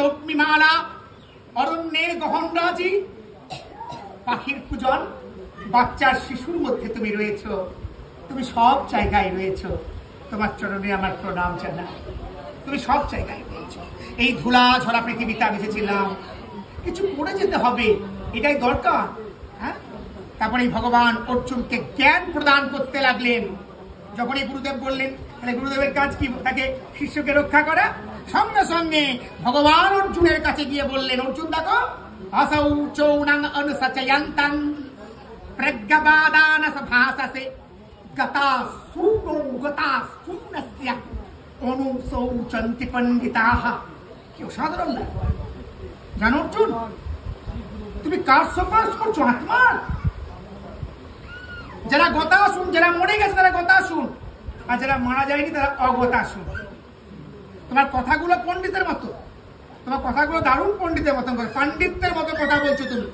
অগ্নিমালা, অরণ্যের গহনরাজি, পাখির পূজন, বাচ্চার শিশুর মধ্যে তুমি রয়েছ। তুমি সব জায়গায় রয়েছ। তোমার চরণে আমার প্রণাম জানাই। তুমি সব জায়গায় রয়েছ। এই ধুলা ঝরা পৃথিবীতে আমি এসেছিলাম, কিছু করে যেতে হবে, এটাই দরকার। হ্যাঁ, তারপরে ভগবান অর্জুনকে জ্ঞান প্রদান করতে লাগলেন। যখন এই গুরুদেব বললেন তাহলে গুরুদেবের কাজ কি, তাকে শিষ্যকে রক্ষা করা, সঙ্গে সঙ্গে ভগবান অর্জুনের কাছে গিয়ে বললেন, অর্জুন দেখো, আসৌ চৌনাং অনুসচয়ন্তং প্রজ্ঞাবাদান সভাসসে গতা সুনো গতা সুনস্য অনুসৌচন্তি পণ্ডিতাঃ। কি অসাধারণ লাগে জানো অর্জুন, তুমি কার সুপারিশ করছো? আত্মার। যারা গতাসুন, যারা মরে গেছে তারা গতাসুন, আর যারা মারা যায়নি তারা অগতাসুন। তোমার কথাগুলো পণ্ডিতের মতো, তোমার কথাগুলো দারুণ পণ্ডিতের মতন, পাণ্ডিত্যের মতো কথা বলছো তুমি।